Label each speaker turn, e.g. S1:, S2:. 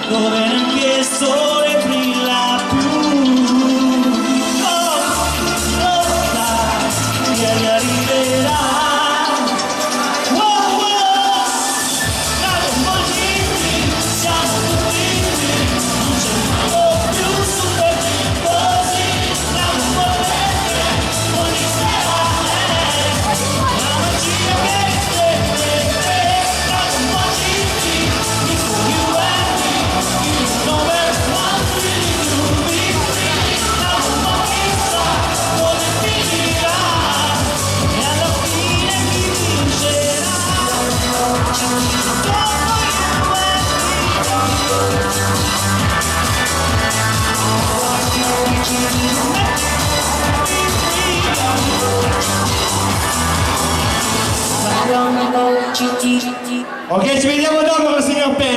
S1: dove neanche il sole brilla più. Oh, lo sai, ieri arriverà. Wow, wow, Dragon Ball GT, siamo tutti qui, non c'è mai più super così. Dragon Ball GT, ogni sera la magia che Dragon Ball GT, before you and me, you know where one really to be free. Dragon Ball chissà dove finirà e alla fine chi vincerà. Ok, ci vediamo dopo con il signor Pen.